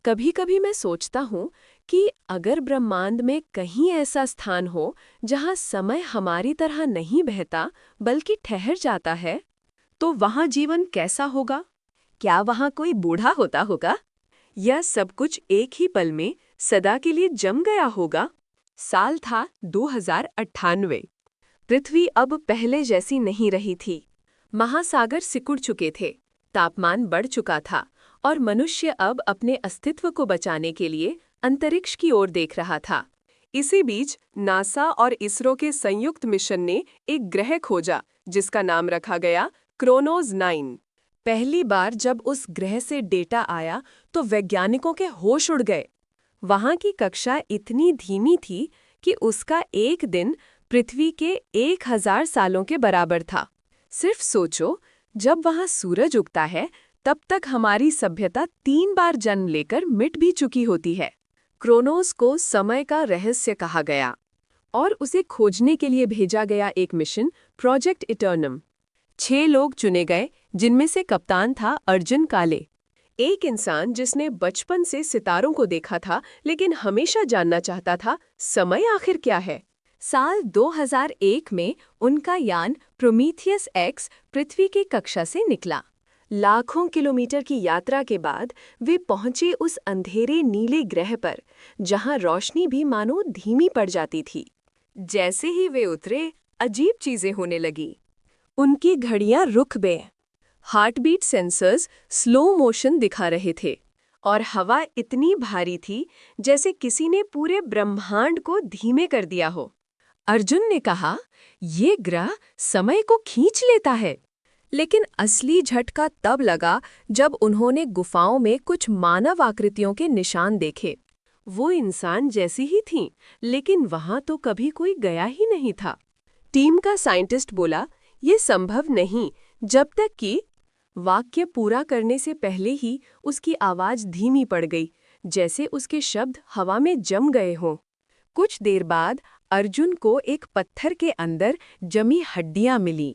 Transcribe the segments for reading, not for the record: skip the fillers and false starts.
कभी कभी मैं सोचता हूँ कि अगर ब्रह्मांड में कहीं ऐसा स्थान हो जहाँ समय हमारी तरह नहीं बहता बल्कि ठहर जाता है, तो वहाँ जीवन कैसा होगा? क्या वहाँ कोई बूढ़ा होता होगा? यह सब कुछ एक ही पल में सदा के लिए जम गया होगा? साल था 2098। पृथ्वी अब पहले जैसी नहीं रही थी। महासागर सिकुड़ चुके थे, तापमान बढ़ चुका था और मनुष्य अब अपने अस्तित्व को बचाने के लिए अंतरिक्ष की ओर देख रहा था। इसी बीच नासा और इसरो के संयुक्त मिशन ने एक ग्रह खोजा जिसका नाम रखा गया क्रोनोस 9। पहली बार जब उस ग्रह से डेटा आया तो वैज्ञानिकों के होश उड़ गए। वहां की कक्षा इतनी धीमी थी कि उसका एक दिन पृथ्वी के 1000 सालों के बराबर था। सिर्फ सोचो, जब वहां सूरज उगता है तब तक हमारी सभ्यता 3 बार जन्म लेकर मिट भी चुकी होती है। क्रोनोस को समय का रहस्य कहा गया और उसे खोजने के लिए भेजा गया एक मिशन प्रोजेक्ट इटर्नम। 6 लोग चुने गए, जिनमें से कप्तान था अर्जुन काले, एक इंसान जिसने बचपन से सितारों को देखा था लेकिन हमेशा जानना चाहता था समय आखिर क्या है। साल 2001 में उनका यान प्रोमीथियस एक्स पृथ्वी की कक्षा से निकला। लाखों किलोमीटर की यात्रा के बाद वे पहुंचे उस अंधेरे नीले ग्रह पर जहां रोशनी भी मानो धीमी पड़ जाती थी। जैसे ही वे उतरे, अजीब चीजें होने लगी। उनकी घड़ियां रुक गए, हार्टबीट सेंसर्स स्लो मोशन दिखा रहे थे और हवा इतनी भारी थी जैसे किसी ने पूरे ब्रह्मांड को धीमे कर दिया हो। अर्जुन ने कहा, ये ग्रह समय को खींच लेता है। लेकिन असली झटका तब लगा जब उन्होंने गुफाओं में कुछ मानव आकृतियों के निशान देखे। वो इंसान जैसी ही थीं, लेकिन वहां तो कभी कोई गया ही नहीं था। टीम का साइंटिस्ट बोला, ये संभव नहीं, जब तक कि वाक्य पूरा करने से पहले ही उसकी आवाज धीमी पड़ गई, जैसे उसके शब्द हवा में जम गए हों। कुछ देर बाद अर्जुन को एक पत्थर के अंदर जमी हड्डियां मिली।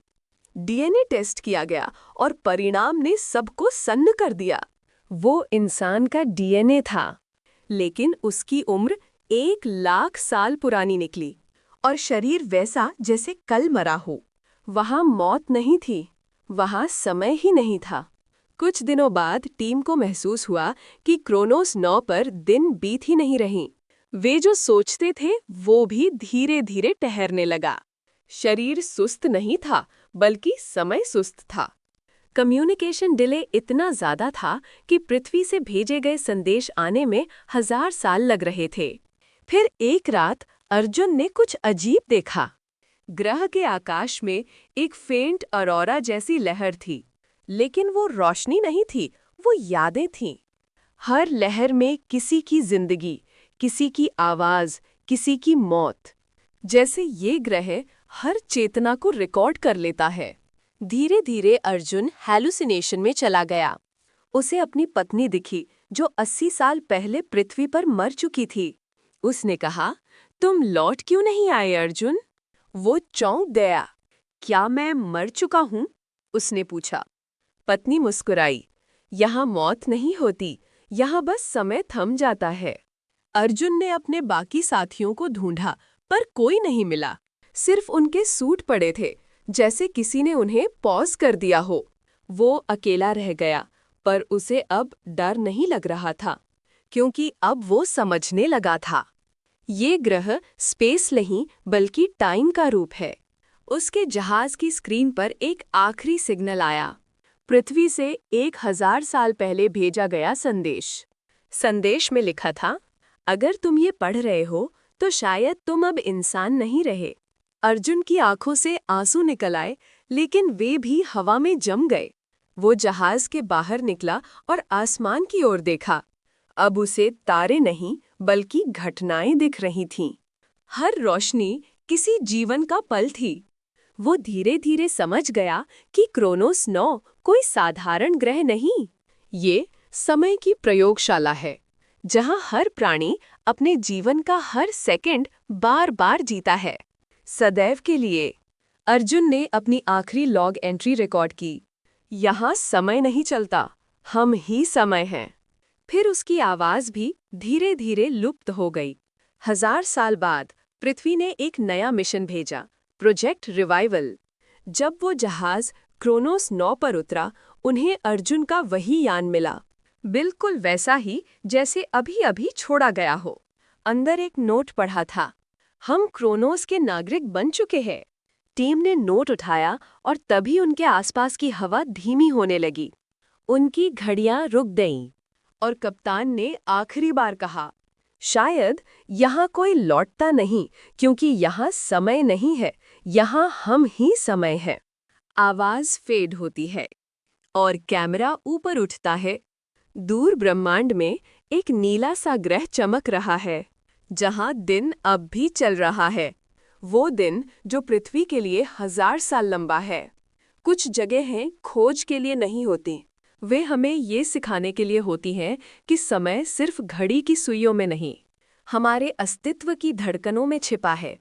डीएनए टेस्ट किया गया और परिणाम ने सबको सन्न कर दिया। वो इंसान का डीएनए था, लेकिन उसकी उम्र 1,00,000 साल पुरानी निकली और शरीर वैसा जैसे कल मरा हो। वहां मौत नहीं थी, वहां समय ही नहीं था। कुछ दिनों बाद टीम को महसूस हुआ कि क्रोनोस 9 पर दिन बीत ही नहीं रही। वे जो सोचते थे वो भी धीरे धीरे ठहरने लगा। शरीर सुस्त नहीं था, बल्कि समय सुस्त था। कम्युनिकेशन डिले इतना ज्यादा था कि पृथ्वी से भेजे गए संदेश आने में 1000 साल लग रहे थे। फिर एक रात अर्जुन ने कुछ अजीब देखा। ग्रह के आकाश में एक फेंट ऑरोरा जैसी लहर थी, लेकिन वो रोशनी नहीं थी, वो यादें थीं। हर लहर में किसी की जिंदगी, किसी की आवाज, किसी की मौत। जैसे ये ग्रह हर चेतना को रिकॉर्ड कर लेता है। धीरे धीरे अर्जुन हैलुसिनेशन में चला गया। उसे अपनी पत्नी दिखी जो 80 साल पहले पृथ्वी पर मर चुकी थी। उसने कहा, तुम लौट क्यों नहीं आए अर्जुन? वो चौंक गया। क्या मैं मर चुका हूँ? उसने पूछा। पत्नी मुस्कुराई। यहाँ मौत नहीं होती, यहाँ बस समय थम जाता है। अर्जुन ने अपने बाकी साथियों को ढूंढा, पर कोई नहीं मिला। सिर्फ उनके सूट पड़े थे, जैसे किसी ने उन्हें पॉज कर दिया हो। वो अकेला रह गया, पर उसे अब डर नहीं लग रहा था, क्योंकि अब वो समझने लगा था। ये ग्रह स्पेस नहीं बल्कि टाइम का रूप है। उसके जहाज की स्क्रीन पर एक आखिरी सिग्नल आया, पृथ्वी से 1000 साल पहले भेजा गया संदेश। संदेश में लिखा था, अगर तुम ये पढ़ रहे हो तो शायद तुम अब इंसान नहीं रहे। अर्जुन की आंखों से आंसू निकल आए, लेकिन वे भी हवा में जम गए। वो जहाज के बाहर निकला और आसमान की ओर देखा। अब उसे तारे नहीं बल्कि घटनाएं दिख रही थीं। हर रोशनी किसी जीवन का पल थी। वो धीरे धीरे समझ गया कि क्रोनोस 9 कोई साधारण ग्रह नहीं, ये समय की प्रयोगशाला है, जहां हर प्राणी अपने जीवन का हर सेकंड बार बार जीता है, सदैव के लिए। अर्जुन ने अपनी आखिरी लॉग एंट्री रिकॉर्ड की। यहाँ समय नहीं चलता, हम ही समय हैं। फिर उसकी आवाज भी धीरे धीरे लुप्त हो गई। 1000 साल बाद पृथ्वी ने एक नया मिशन भेजा, प्रोजेक्ट रिवाइवल। जब वो जहाज क्रोनोस 9 पर उतरा, उन्हें अर्जुन का वही यान मिला, बिल्कुल वैसा ही जैसे अभी अभी छोड़ा गया हो। अंदर एक नोट पढ़ा था, हम क्रोनोस के नागरिक बन चुके हैं। टीम ने नोट उठाया और तभी उनके आसपास की हवा धीमी होने लगी। उनकी घड़ियां रुक गईं और कप्तान ने आखिरी बार कहा, शायद यहाँ कोई लौटता नहीं, क्योंकि यहाँ समय नहीं है, यहाँ हम ही समय है। आवाज फेड होती है और कैमरा ऊपर उठता है। दूर ब्रह्मांड में एक नीला सा ग्रह चमक रहा है, जहाँ दिन अब भी चल रहा है। वो दिन जो पृथ्वी के लिए 1000 साल लंबा है। कुछ जगहें खोज के लिए नहीं होती, वे हमें ये सिखाने के लिए होती हैं कि समय सिर्फ घड़ी की सुइयों में नहीं, हमारे अस्तित्व की धड़कनों में छिपा है।